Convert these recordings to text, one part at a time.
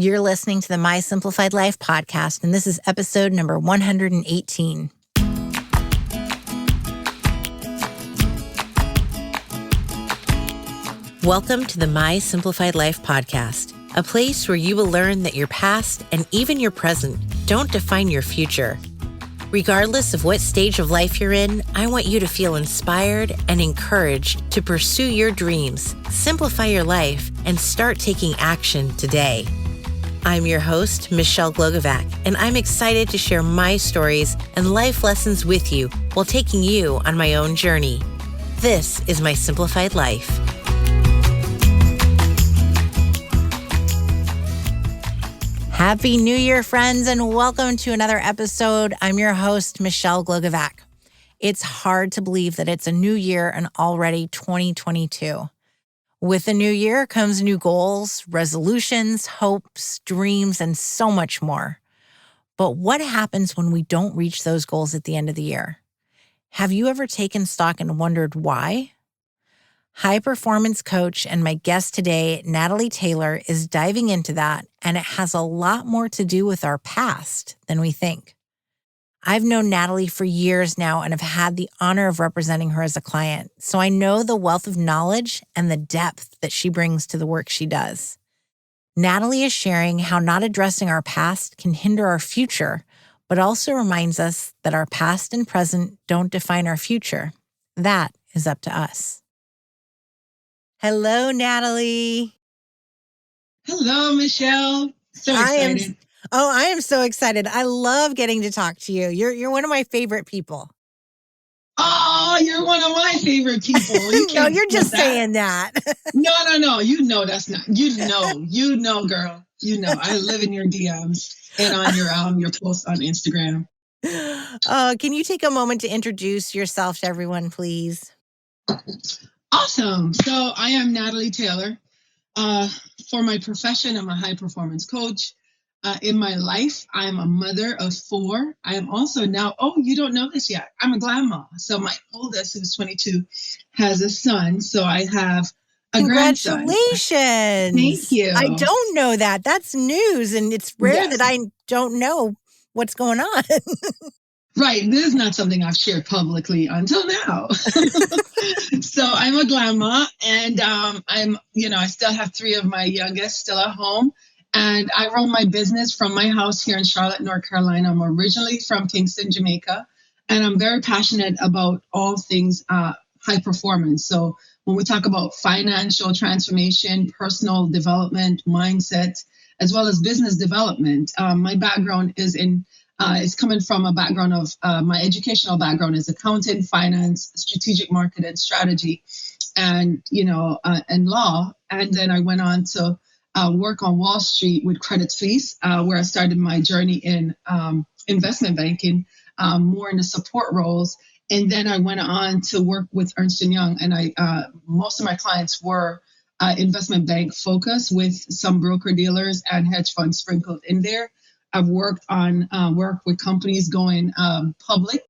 You're listening to the My Simplified Life podcast, and this is episode number 118. Welcome to the My Simplified Life podcast, a place where you will learn that your past and even your present don't define your future. Regardless of what stage of life you're in, I want you to feel inspired and encouraged to pursue your dreams, simplify your life, and start taking action today. I'm your host, Michelle Glogovac, and I'm excited to share my stories and life lessons with you while taking you on my own journey. This is My Simplified Life. Happy New Year, friends, and welcome to another episode. I'm your host, Michelle Glogovac. It's hard to believe that it's a new year and already 2022. With the new year comes new goals, resolutions, hopes, dreams, and so much more. But what happens when we don't reach those goals at the end of the year? Have you ever taken stock and wondered why? High performance coach and my guest today, Natalie Taylor, is diving into that, and it has a lot more to do with our past than we think. I've known Natalie for years now and have had the honor of representing her as a client, so I know the wealth of knowledge and the depth that she brings to the work she does. Natalie is sharing how not addressing our past can hinder our future, but also reminds us that our past and present don't define our future. That is up to us. Hello, Natalie. Hello, Michelle. So excited. I am so excited. I love getting to talk to you. You're one of my favorite people. Oh, you're one of my favorite people. No, you're just saying that. No. You know that's not. You know, girl. You know, I live in your DMs and on your posts on Instagram. Can you take a moment to introduce yourself to everyone, please? Awesome. So I am Natalie Taylor. For my profession, I'm a high performance coach. In my life, I'm a mother of 4. I am also now, you don't know this yet, I'm a grandma. So my oldest, who's 22, has a son. So I have a grandson. Congratulations. Thank you. I don't know that. That's news. And it's rare that I don't know what's going on. Right. This is not something I've shared publicly until now. So I'm a grandma, and I still have 3 of my youngest still at home. And I run my business from my house here in Charlotte, North Carolina. I'm originally from Kingston, Jamaica, and I'm very passionate about all things high performance. So when we talk about financial transformation, personal development, mindset, as well as business development, my background is coming from a background of my educational background is accounting, finance, strategic market and strategy, and law. And then I went on to work on Wall Street with Credit Suisse, where I started my journey in investment banking, more in the support roles. And then I went on to work with Ernst & Young, and most of my clients were investment bank focused with some broker dealers and hedge funds sprinkled in there. I've worked with companies going public,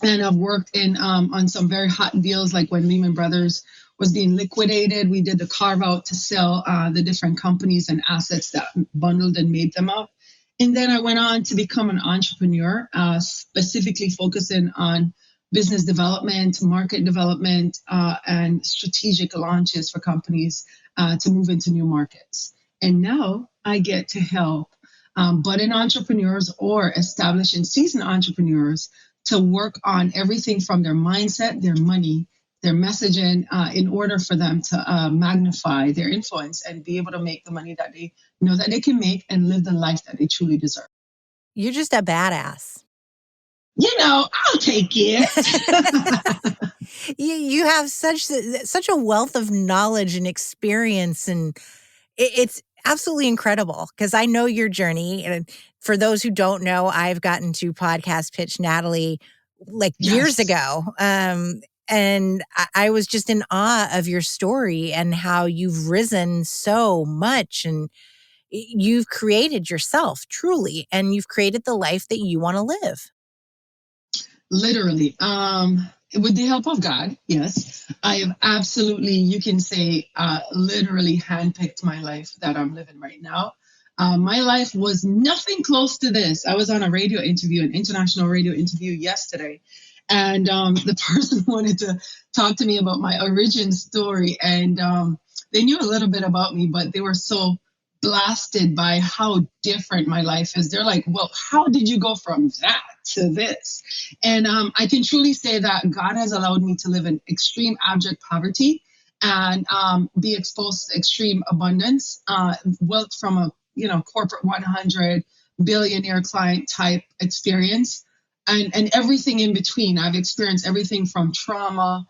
and I've worked on some very hot deals, like when Lehman Brothers was being liquidated. We did the carve out to sell the different companies and assets that bundled and made them up. And then I went on to become an entrepreneur, specifically focusing on business development, market development, and strategic launches for companies to move into new markets. And now I get to help budding entrepreneurs or established and seasoned entrepreneurs to work on everything from their mindset, their money, their messaging, in order for them to magnify their influence and be able to make the money that they know that they can make and live the life that they truly deserve. You're just a badass. I'll take it. You have such a wealth of knowledge and experience, and it's absolutely incredible because I know your journey. And for those who don't know, I've gotten to podcast pitch Natalie years ago. And I was just in awe of your story and how you've risen so much, and you've created yourself truly, and you've created the life that you want to live. Literally. With the help of God, yes. I have absolutely, you can say, literally handpicked my life that I'm living right now. My life was nothing close to this. I was on a radio interview, an international radio interview yesterday, and the person wanted to talk to me about my origin story, and they knew a little bit about me, but they were so blasted by how different my life is. They're like, well, how did you go from that to this? And I can truly say that God has allowed me to live in extreme abject poverty and be exposed to extreme abundance, wealth from a corporate 100 billionaire client type experience, and everything in between. I've experienced everything from trauma,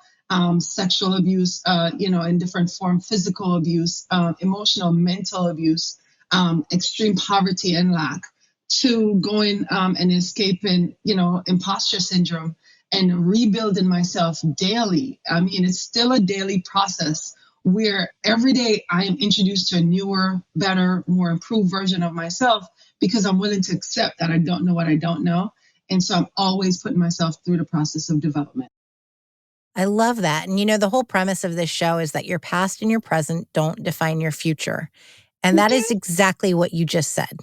sexual abuse, in different form, physical abuse, emotional, mental abuse, extreme poverty and lack, to going and escaping, imposter syndrome and rebuilding myself daily. I mean, it's still a daily process where every day I am introduced to a newer, better, more improved version of myself, because I'm willing to accept that I don't know what I don't know. And so I'm always putting myself through the process of development. I love that. And the whole premise of this show is that your past and your present don't define your future. And that is exactly what you just said.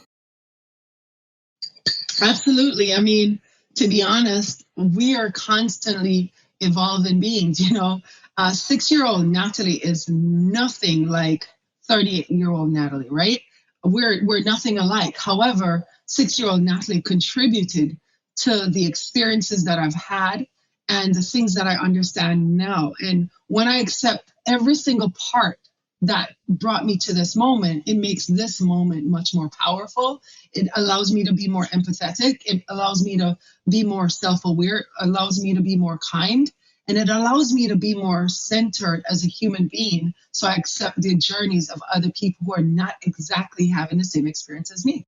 Absolutely. I mean, to be honest, we are constantly evolving beings. 6-year-old Natalie is nothing like 38-year-old Natalie, right? We're nothing alike. However, 6-year-old Natalie contributed to the experiences that I've had and the things that I understand now. And when I accept every single part that brought me to this moment, it makes this moment much more powerful. It allows me to be more empathetic. It allows me to be more self-aware, allows me to be more kind, and it allows me to be more centered as a human being. So I accept the journeys of other people who are not exactly having the same experience as me.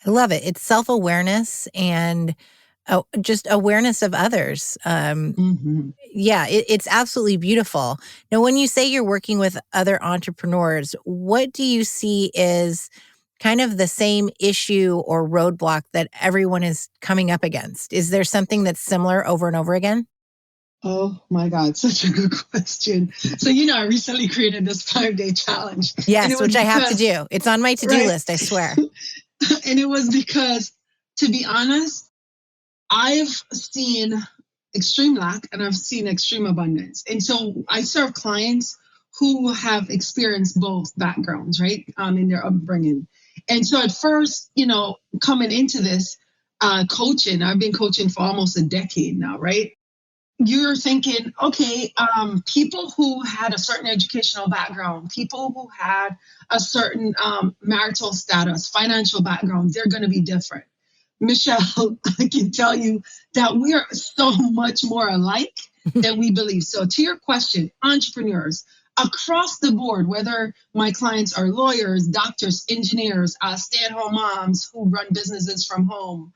I love it. It's self-awareness and just awareness of others. Yeah, it's absolutely beautiful. Now, when you say you're working with other entrepreneurs, what do you see is kind of the same issue or roadblock that everyone is coming up against? Is there something that's similar over and over again? Oh my God, such a good question. So, I recently created this 5-day challenge. Yes, which I have to do. It's on my to-do list, I swear. And it was because, to be honest, I've seen extreme lack and I've seen extreme abundance. And so I serve clients who have experienced both backgrounds, right, in their upbringing. And so at first, coming into this coaching, I've been coaching for almost a decade now, right? You're thinking, okay, people who had a certain educational background, people who had a certain marital status, financial background, they're going to be different. Michelle, I can tell you that we are so much more alike than we believe. So to your question, entrepreneurs across the board, whether my clients are lawyers, doctors, engineers, stay-at-home moms who run businesses from home,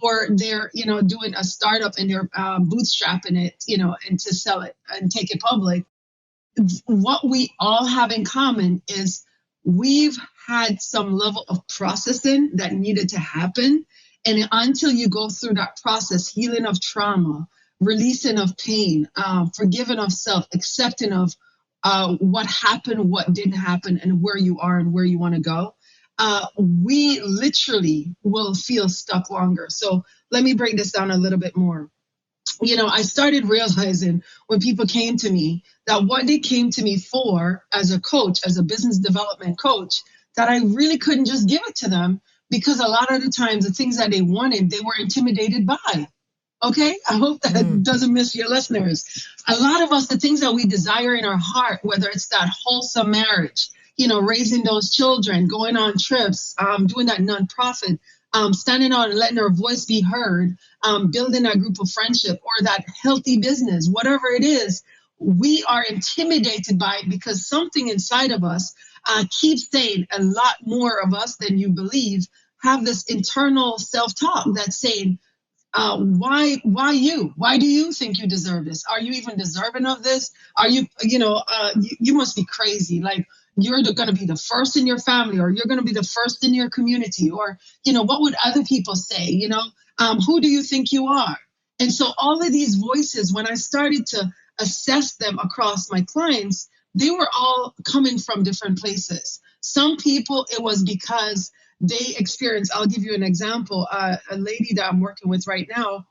or they're, doing a startup and they're bootstrapping it, and to sell it and take it public. What we all have in common is we've had some level of processing that needed to happen. And until you go through that process, healing of trauma, releasing of pain, forgiving of self, accepting of what happened, what didn't happen, and where you are and where you want to go, we literally will feel stuck longer. So let me break this down a little bit more. I started realizing when people came to me that what they came to me for as a coach, as a business development coach, that I really couldn't just give it to them, because a lot of the times the things that they wanted, they were intimidated by. Okay, I hope that doesn't miss your listeners. A lot of us, the things that we desire in our heart, whether it's that wholesome marriage, raising those children, going on trips, doing that nonprofit, standing out and letting our voice be heard, building that group of friendship or that healthy business, whatever it is, we are intimidated by it because something inside of us keeps saying, a lot more of us than you believe have this internal self-talk that's saying, why you? Why do you think you deserve this? Are you even deserving of this? Are you, you must be crazy. Like, you're going to be the first in your family, or you're going to be the first in your community, or, what would other people say? Who do you think you are? And so all of these voices, when I started to assess them across my clients, they were all coming from different places. Some people, it was because they experienced, I'll give you an example. A lady that I'm working with right now,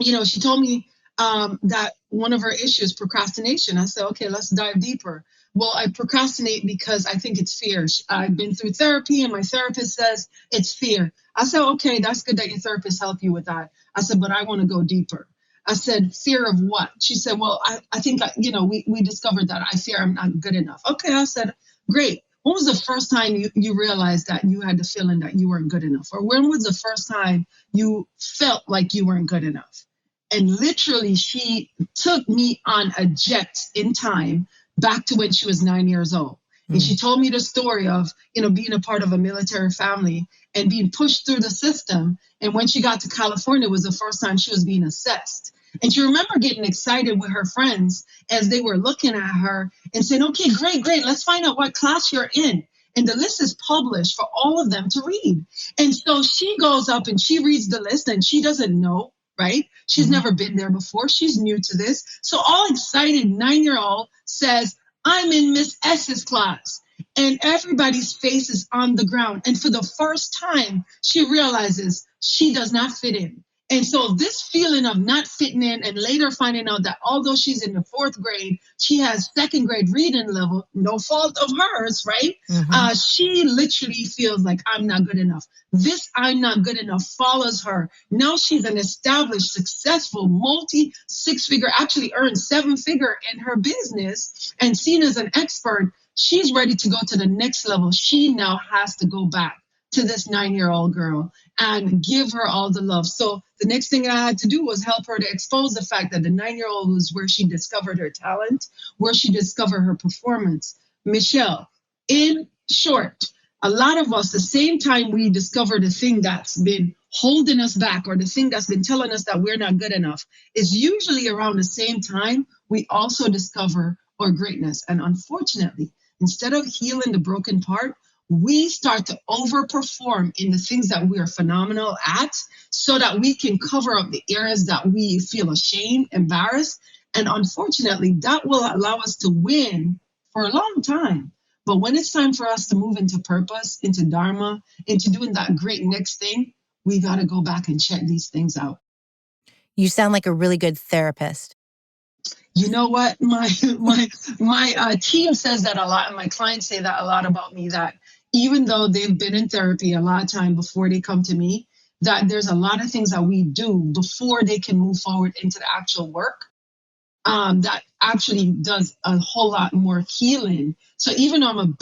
she told me that one of her issues, procrastination. I said, okay, let's dive deeper. Well, I procrastinate because I think it's fear. I've been through therapy and my therapist says it's fear. I said, okay, that's good that your therapist helped you with that. I said, but I want to go deeper. I said, fear of what? She said, well, I think, we discovered that I fear I'm not good enough. Okay, I said, great. When was the first time you realized that you had the feeling that you weren't good enough? Or when was the first time you felt like you weren't good enough? And literally, she took me on a jet in time back to when she was 9 years old. And she told me the story of, being a part of a military family and being pushed through the system. And when she got to California, it was the first time she was being assessed. And she remember getting excited with her friends as they were looking at her and saying, okay, great, let's find out what class you're in. And the list is published for all of them to read. And so she goes up and she reads the list and she doesn't know, right? She's never been there before. She's new to this. So all excited 9-year-old says, I'm in Miss S's class. And everybody's face is on the ground. And for the first time, she realizes she does not fit in. And so this feeling of not fitting in and later finding out that although she's in the 4th grade, she has 2nd grade reading level, no fault of hers, right? She literally feels like I'm not good enough. This I'm not good enough follows her. Now she's an established, successful, multi-6-figure, actually earned 7-figure in her business and seen as an expert. She's ready to go to the next level. She now has to go back to this 9-year-old girl and give her all the love. So the next thing I had to do was help her to expose the fact that the 9-year-old was where she discovered her talent, where she discovered her performance. Michelle, in short, a lot of us, the same time we discover the thing that's been holding us back or the thing that's been telling us that we're not good enough, is usually around the same time we also discover our greatness. And unfortunately, instead of healing the broken part, we start to overperform in the things that we are phenomenal at so that we can cover up the areas that we feel ashamed, embarrassed. And unfortunately, that will allow us to win for a long time. But when it's time for us to move into purpose, into Dharma, into doing that great next thing, we got to go back and check these things out. You sound like a really good therapist. You know what? My team says that a lot, and my clients say that a lot about me, that even though they've been in therapy a lot of time before they come to me, that there's a lot of things that we do before they can move forward into the actual work that actually does a whole lot more healing. So even though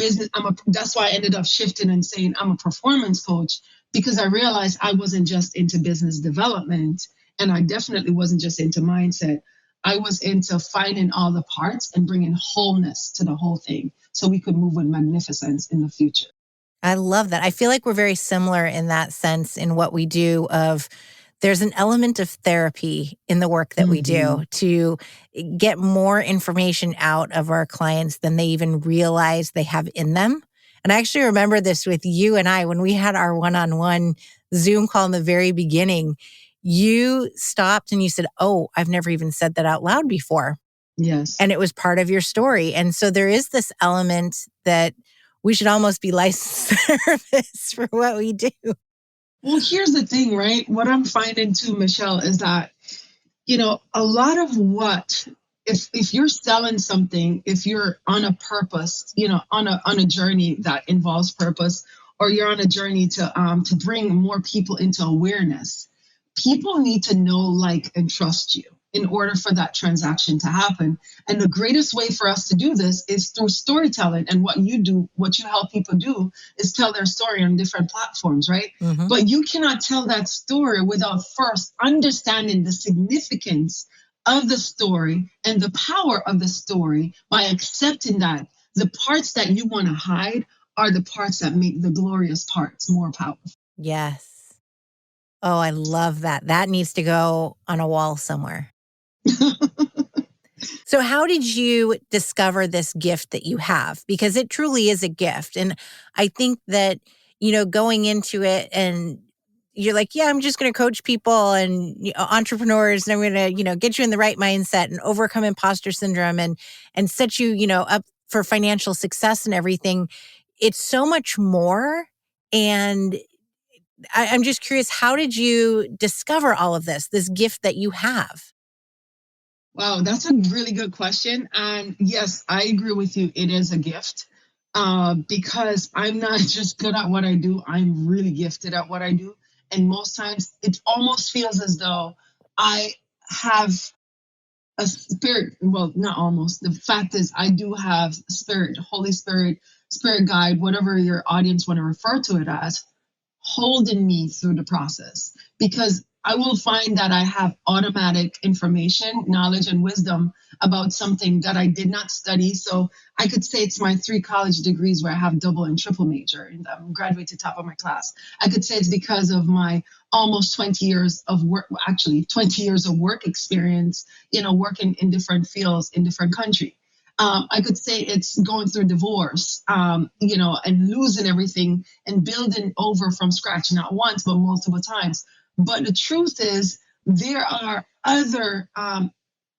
that's why I ended up shifting and saying I'm a performance coach, because I realized I wasn't just into business development, and I definitely wasn't just into mindset. I was into finding all the parts and bringing wholeness to the whole thing so we could move with magnificence in the future. I love that. I feel like we're very similar in that sense in what we do. There's an element of therapy in the work that we do to get more information out of our clients than they even realize they have in them. And I actually remember this with you and I when we had our one-on-one Zoom call in the very beginning. You stopped and you said, oh, I've never even said that out loud before. Yes. And it was part of your story. And so there is this element that we should almost be licensed therapists for what we do. Well, here's the thing, right? What I'm finding too, Michelle, is that, a lot of if you're selling something, if you're on a purpose, on a journey that involves purpose, or you're on a journey to bring more people into awareness, people need to know, like, and trust you in order for that transaction to happen. And the greatest way for us to do this is through storytelling. And what you help people do is tell their story on different platforms, right? But you cannot tell that story without first understanding the significance of the story and the power of the story by accepting that the parts that you want to hide are the parts that make the glorious parts more powerful. Yes. Oh, I love that. That needs to go on a wall somewhere. So how did you discover this gift that you have? Because it truly is a gift. And I think that, going into it and you're like, yeah, I'm just going to coach people and entrepreneurs, and I'm going to, get you in the right mindset and overcome imposter syndrome and set you, up for financial success and everything. it's so much more. And I'm just curious, how did you discover all of this gift that you have? Wow, that's a really good question. And yes, I agree with you. It is a gift because I'm not just good at what I do, I'm really gifted at what I do. And most times it almost feels as though I have a spirit. Well, not almost. The fact is, I do have spirit, Holy Spirit, spirit guide, whatever your audience want to refer to it as, holding me through the process because I will find that I have automatic information, knowledge, and wisdom about something that I did not study. So I could say it's my 3 college degrees where I have double and triple major and I'm graduated top of my class. I could say it's because of my almost 20 years of work, actually 20 years of work experience, working in different fields in different countries. I could say it's going through divorce, and losing everything and building over from scratch, not once, but multiple times. But the truth is, there are other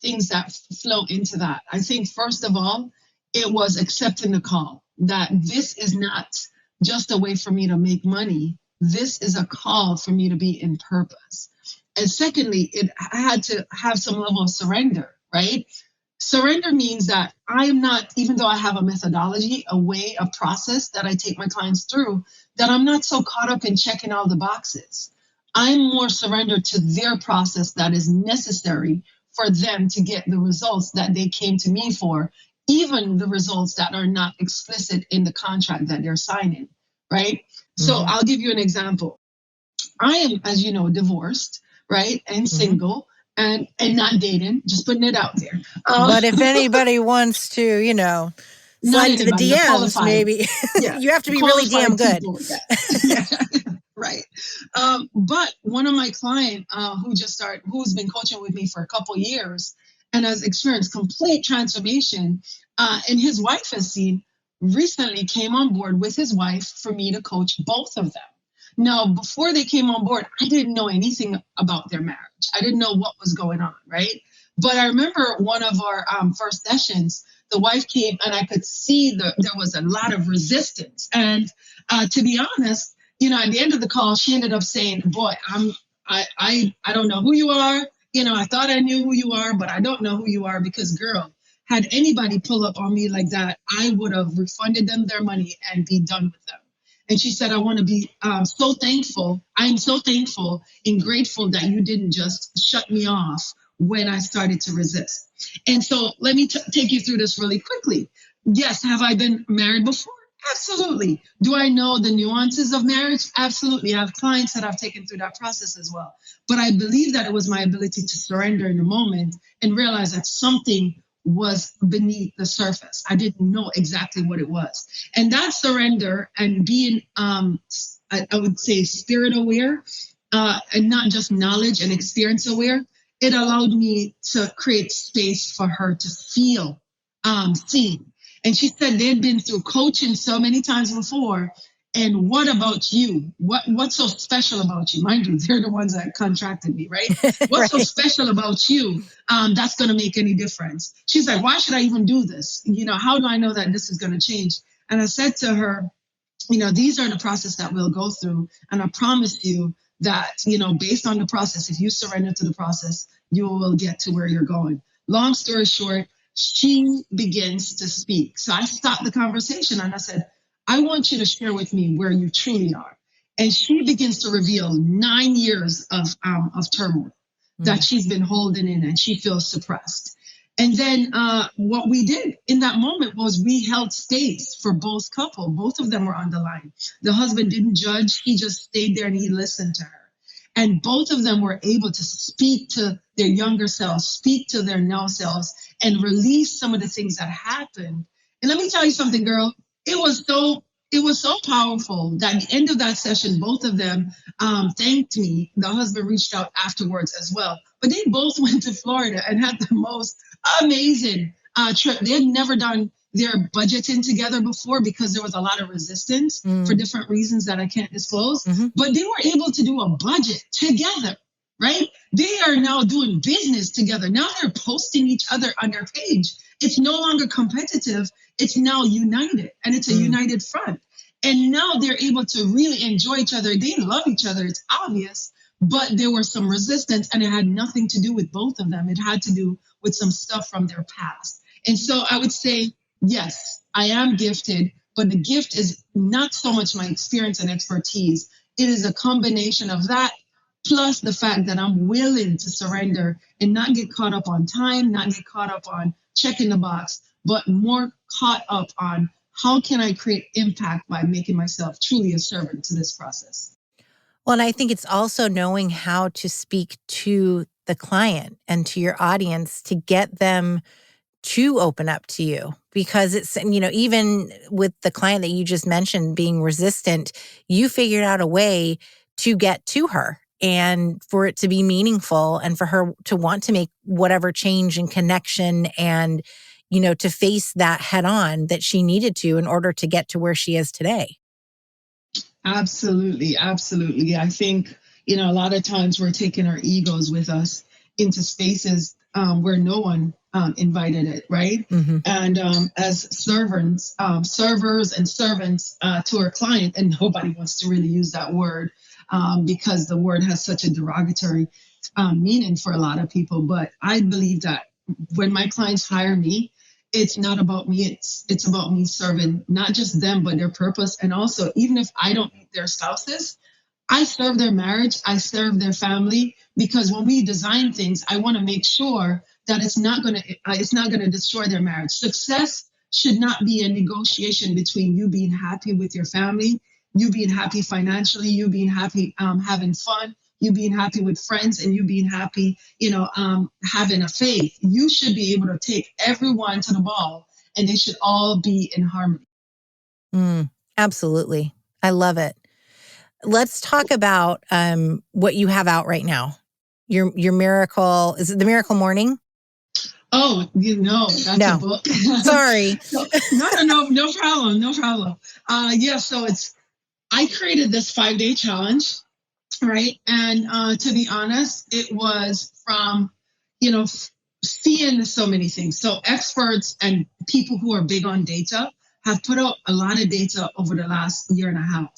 things that flow into that. I think, first of all, it was accepting the call that this is not just a way for me to make money. This is a call for me to be in purpose. And secondly, it had to have some level of surrender, right? Surrender means that I am not, even though I have a methodology, a way, a process that I take my clients through, that I'm not so caught up in checking all the boxes. I'm more surrendered to their process that is necessary for them to get the results that they came to me for, even the results that are not explicit in the contract that they're signing, right? So I'll give you an example. I am, as you know, divorced, right? And single and not dating, just putting it out there. But if anybody wants to, slide into the DMs, maybe you have to be really damn good. People, yeah. Right. But one of my clients who's been coaching with me for a couple of years and has experienced complete transformation, and his wife has seen, recently came on board with his wife for me to coach both of them. Now, before they came on board, I didn't know anything about their marriage. I didn't know what was going on, right? But I remember one of our first sessions, the wife came and I could see there was a lot of resistance. And to be honest, at the end of the call, she ended up saying, boy, I don't know who you are. I thought I knew who you are, but I don't know who you are because, girl, had anybody pull up on me like that, I would have refunded them their money and be done with them. And she said, I want to be so thankful. I'm so thankful and grateful that you didn't just shut me off when I started to resist. And so let me take you through this really quickly. Yes, have I been married before? Absolutely. Do I know the nuances of marriage? Absolutely. I have clients that I've taken through that process as well. But I believe that it was my ability to surrender in the moment and realize that something was beneath the surface. I didn't know exactly what it was. And that surrender and being, I would say, spirit aware, and not just knowledge and experience aware, it allowed me to create space for her to feel seen. And she said they'd been through coaching so many times before. And what about you? What's so special about you? Mind you, they're the ones that contracted me, right? What's so special about you that's going to make any difference? She's like, why should I even do this? How do I know that this is going to change? And I said to her, these are the process that we'll go through. And I promise you that, based on the process, if you surrender to the process, you will get to where you're going. Long story short, she begins to speak. So I stopped the conversation and I said, I want you to share with me where you truly are. And she begins to reveal 9 years of turmoil that she's been holding in and she feels suppressed. And then what we did in that moment was we held space for both couple. Both of them were on the line. The husband didn't judge. He just stayed there and he listened to her. And both of them were able to speak to their younger selves, speak to their now selves, and release some of the things that happened. And let me tell you something, girl. It was so powerful that at the end of that session, both of them thanked me. The husband reached out afterwards as well. But they both went to Florida and had the most amazing trip. They had never done their budgeting together before because there was a lot of resistance for different reasons that I can't disclose. But they were able to do a budget together, right? They are now doing business together. Now they're posting each other on their page. It's no longer competitive. It's now united, and it's a united front. And now they're able to really enjoy each other. They love each other, it's obvious, but there was some resistance, and it had nothing to do with both of them. It had to do with some stuff from their past. And so I would say, yes, I am gifted, but the gift is not so much my experience and expertise. It is a combination of that, plus the fact that I'm willing to surrender and not get caught up on time, not get caught up on checking the box, but more caught up on how can I create impact by making myself truly a servant to this process. Well, and I think it's also knowing how to speak to the client and to your audience to get them to open up to you, because it's, even with the client that you just mentioned being resistant, you figured out a way to get to her and for it to be meaningful and for her to want to make whatever change and connection and, to face that head on that she needed to in order to get to where she is today. Absolutely. Absolutely. I think, a lot of times we're taking our egos with us into spaces where no one invited it, right? Mm-hmm. And as servers and servants to our client, and nobody wants to really use that word because the word has such a derogatory meaning for a lot of people. But I believe that when my clients hire me, it's not about me. It's about me serving not just them, but their purpose. And also, even if I don't meet their spouses, I serve their marriage, I serve their family, because when we design things, I want to make sure that it's not going to destroy their marriage. Success should not be a negotiation between you being happy with your family, you being happy financially, you being happy having fun, you being happy with friends, and you being happy, having a faith. You should be able to take everyone to the ball, and they should all be in harmony. Absolutely. I love it. Let's talk about what you have out right now. Your miracle, is it the Miracle Morning? Oh, that's a book. Sorry. No problem. No problem. So I created this 5-day challenge, right? And to be honest, it was from, seeing so many things. So experts and people who are big on data have put out a lot of data over the last year and a half.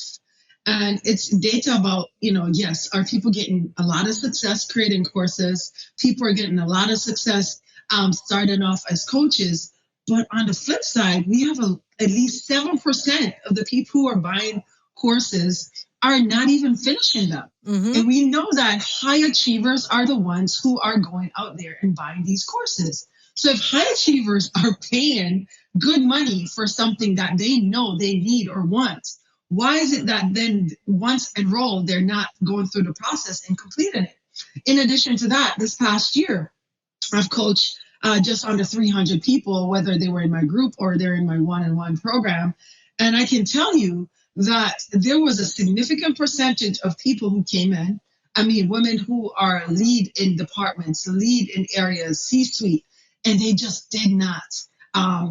And it's data about, yes, are people getting a lot of success creating courses? People are getting a lot of success starting off as coaches. But on the flip side, we have at least 7% of the people who are buying courses are not even finishing them. Mm-hmm. And we know that high achievers are the ones who are going out there and buying these courses. So if high achievers are paying good money for something that they know they need or want, why is it that then once enrolled, they're not going through the process and completing it? In addition to that, this past year, I've coached just under 300 people, whether they were in my group or they're in my one-on-one program. And I can tell you that there was a significant percentage of people who came in. I mean, women who are lead in departments, lead in areas, C-suite, and they just did not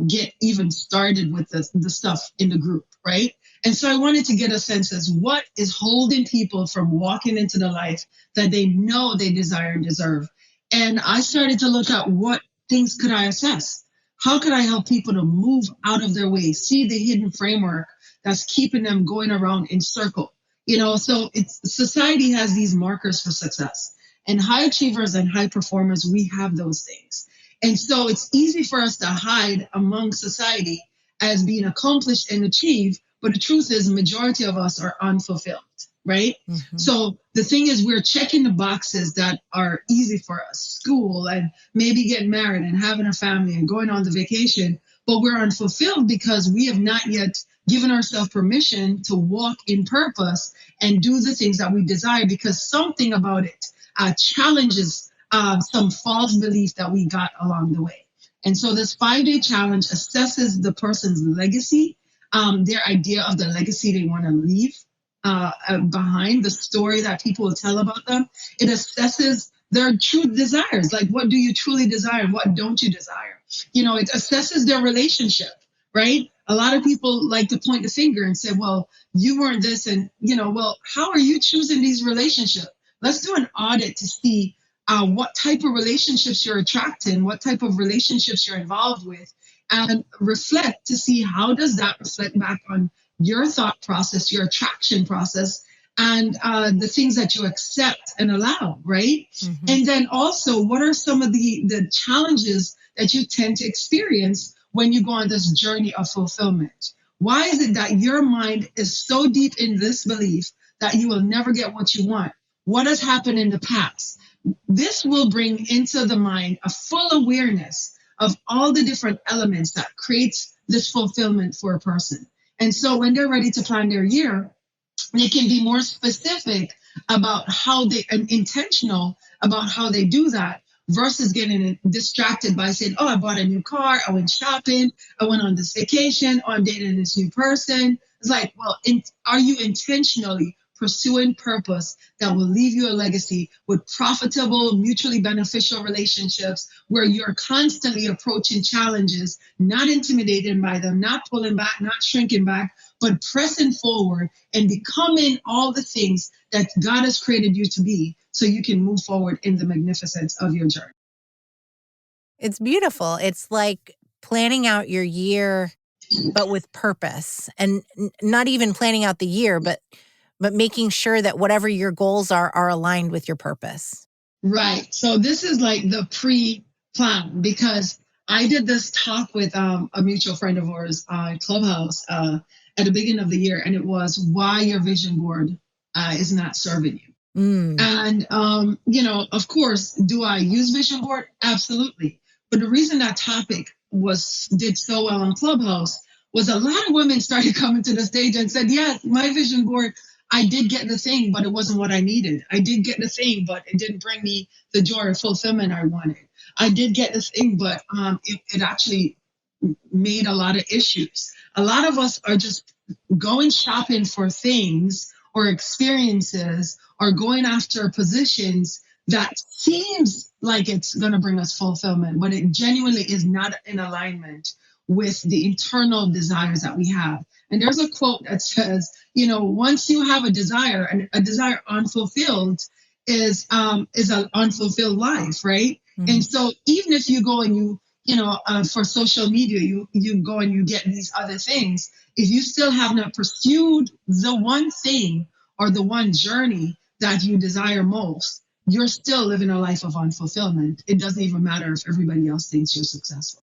get even started with the stuff in the group, right? And so I wanted to get a sense as what is holding people from walking into the life that they know they desire and deserve. And I started to look at what things could I assess? How could I help people to move out of their way, see the hidden framework that's keeping them going around in circle? So society has these markers for success. And high achievers and high performers, we have those things. And so it's easy for us to hide among society as being accomplished and achieved. But the truth is, the majority of us are unfulfilled, right? Mm-hmm. So the thing is, we're checking the boxes that are easy for us, school and maybe getting married and having a family and going on the vacation. But we're unfulfilled because we have not yet given ourselves permission to walk in purpose and do the things that we desire, because something about it challenges some false belief that we got along the way. And so this 5-day challenge assesses the person's legacy, their idea of the legacy they want to leave behind, the story that people will tell about them. It assesses their true desires, like what do you truly desire and what don't you desire? It assesses their relationship, right? A lot of people like to point the finger and say, well, you weren't this, and, well, how are you choosing these relationships? Let's do an audit to see what type of relationships you're attracting, what type of relationships you're involved with, and reflect to see how does that reflect back on your thought process, your attraction process, and the things that you accept and allow, right? Mm-hmm. And then also, what are some of the challenges that you tend to experience when you go on this journey of fulfillment? Why is it that your mind is so deep in this belief that you will never get what you want? What has happened in the past? This will bring into the mind a full awareness of all the different elements that creates this fulfillment for a person. And so when they're ready to plan their year, they can be more specific about how they and intentional about how they do that versus getting distracted by saying, oh, I bought a new car, I went shopping, I went on this vacation, or I'm dating this new person. It's like, well, are you intentionally pursuing purpose that will leave you a legacy with profitable, mutually beneficial relationships where you're constantly approaching challenges, not intimidated by them, not pulling back, not shrinking back, but pressing forward and becoming all the things that God has created you to be so you can move forward in the magnificence of your journey. It's beautiful. It's like planning out your year, but with purpose, and not even planning out the year, but making sure that whatever your goals are aligned with your purpose. Right. So this is like the pre-plan because I did this talk with a mutual friend of ours on Clubhouse at the beginning of the year, and it was why your vision board is not serving you. And, of course, do I use vision board? Absolutely. But the reason that topic did so well on Clubhouse was a lot of women started coming to the stage and said, yes, my vision board, I did get the thing, but it wasn't what I needed. I did get the thing, but it didn't bring me the joy or fulfillment I wanted. I did get the thing, but it actually made a lot of issues. A lot of us are just going shopping for things or experiences or going after positions that seems like it's going to bring us fulfillment, but it genuinely is not in alignment with the internal desires that we have. And there's a quote that says, once you have a desire, and a desire unfulfilled is an unfulfilled life, right? Mm-hmm. And so even if you go and for social media, you go and you get these other things. If you still have not pursued the one thing or the one journey that you desire most, you're still living a life of unfulfillment. It doesn't even matter if everybody else thinks you're successful.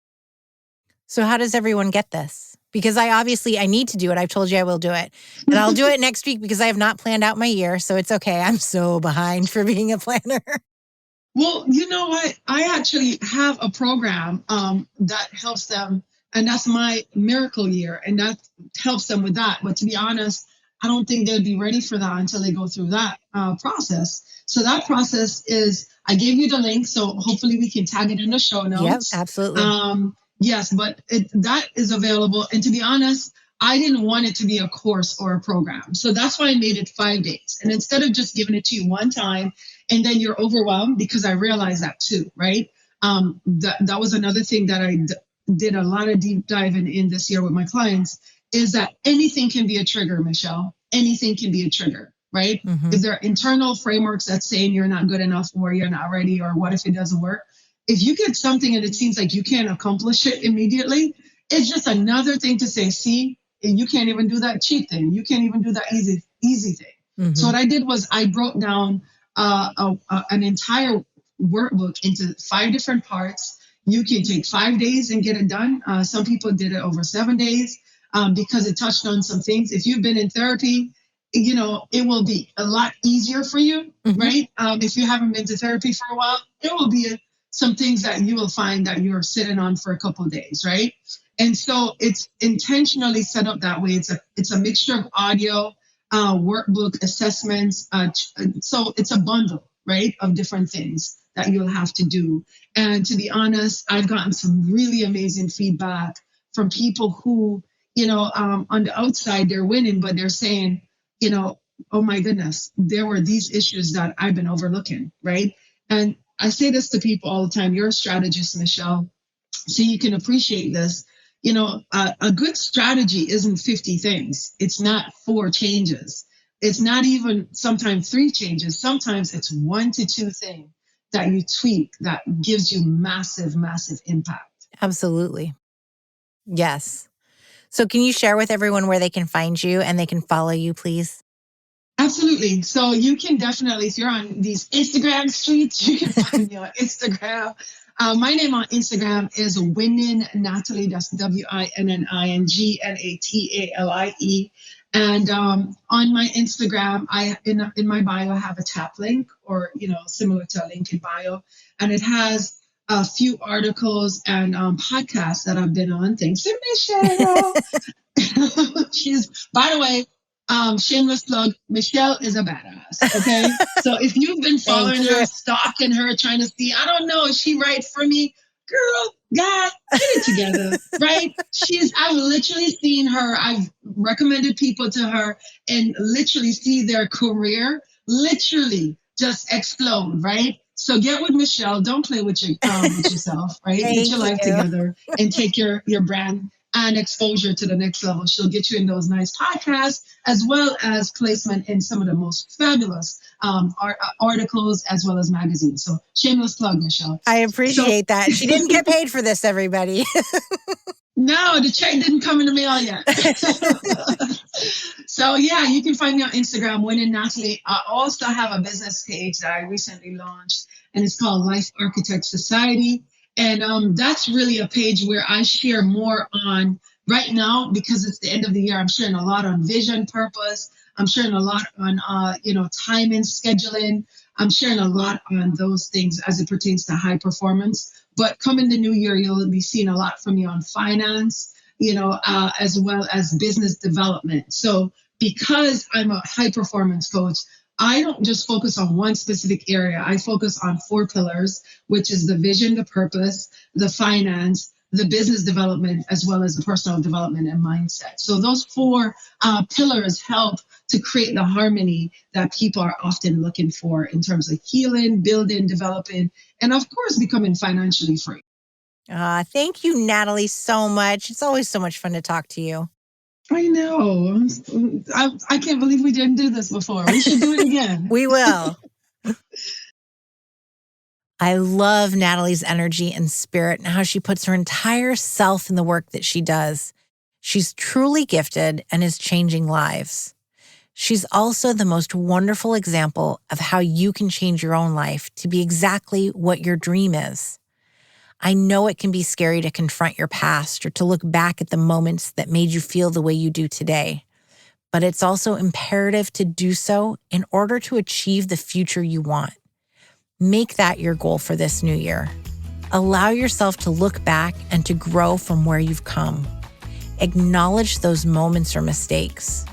So how does everyone get this? Because I need to do it. I've told you I will do it. And I'll do it next week because I have not planned out my year. So it's okay. I'm so behind for being a planner. Well, you know what? I actually have a program that helps them, and that's my miracle year, and that helps them with that. But to be honest, I don't think they'll be ready for that until they go through that process. So that process is, I gave you the link, so hopefully we can tag it in the show notes. Yep, absolutely. Yes, but that is available. And to be honest, I didn't want it to be a course or a program. So that's why I made it 5 days. And instead of just giving it to you one time, and then you're overwhelmed, because I realized that too, right? That was another thing that I did a lot of deep diving in this year with my clients, is that anything can be a trigger, Michelle. Anything can be a trigger, right? Mm-hmm. Is there internal frameworks that's saying you're not good enough, or you're not ready, or what if it doesn't work? If you get something and it seems like you can't accomplish it immediately, it's just another thing to say, see, you can't even do that cheap thing. You can't even do that easy thing. Mm-hmm. So what I did was I broke down an entire workbook into 5 different parts. You can take 5 days and get it done. Some people did it over 7 days because it touched on some things. If you've been in therapy, it will be a lot easier for you, mm-hmm. right? If you haven't been to therapy for a while, it will be some things that you will find that you're sitting on for a couple of days, right? And so it's intentionally set up that way. It's a mixture of audio, workbook, assessments. So it's a bundle, right, of different things that you'll have to do. And to be honest, I've gotten some really amazing feedback from people who, on the outside, they're winning, but they're saying, oh my goodness, there were these issues that I've been overlooking, right? And I say this to people all the time. You're a strategist, Michelle, so you can appreciate this. A good strategy isn't 50 things. It's not 4 changes. It's not even sometimes 3 changes. Sometimes it's 1 to 2 things that you tweak that gives you massive, massive impact. Absolutely. Yes. So can you share with everyone where they can find you and they can follow you, please? Absolutely. So you can definitely, if you're on these Instagram streets, you can find me on Instagram. My name on Instagram is Winning Natalie. That's WINNINGNATALIE. And on my Instagram, I in my bio I have a tap link, or similar to a link in bio, and it has a few articles and podcasts that I've been on. Thanks to Michelle. She's, by the way, shameless plug, Michelle is a badass. Okay. So if you've been following her, stalking her, trying to see, I don't know, is she right for me? Girl, God, get it together, right? I've literally seen her, I've recommended people to her and literally see their career literally just explode, right? So get with Michelle. Don't play with yourself, right? Get your life together and take your brand and exposure to the next level. She'll get you in those nice podcasts, as well as placement in some of the most fabulous articles, as well as magazines. So shameless plug, Michelle. I appreciate that. She didn't get paid for this, everybody. No, the check didn't come in the mail yet. So yeah, you can find me on Instagram, Winning Natalie. I also have a business page that I recently launched, and it's called Life Architect Society. And that's really a page where I share more on, right now, because it's the end of the year, I'm sharing a lot on vision, purpose. I'm sharing a lot on, timing, scheduling. I'm sharing a lot on those things as it pertains to high performance. But coming the new year, you'll be seeing a lot from me on finance, as well as business development. So because I'm a high performance coach, I don't just focus on one specific area. I focus on 4 pillars, which is the vision, the purpose, the finance, the business development, as well as the personal development and mindset. So those 4 pillars help to create the harmony that people are often looking for in terms of healing, building, developing, and of course, becoming financially free. Thank you, Natalie, so much. It's always so much fun to talk to you. I know. I can't believe we didn't do this before. We should do it again. We will. I love Natalie's energy and spirit and how she puts her entire self in the work that she does. She's truly gifted and is changing lives. She's also the most wonderful example of how you can change your own life to be exactly what your dream is. I know it can be scary to confront your past or to look back at the moments that made you feel the way you do today, but it's also imperative to do so in order to achieve the future you want. Make that your goal for this new year. Allow yourself to look back and to grow from where you've come. Acknowledge those moments or mistakes.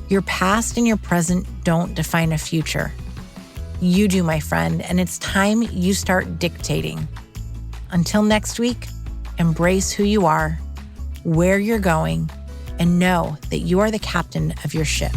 Your past and your present don't define a future. You do, my friend, and it's time you start dictating. Until next week, embrace who you are, where you're going, and know that you are the captain of your ship.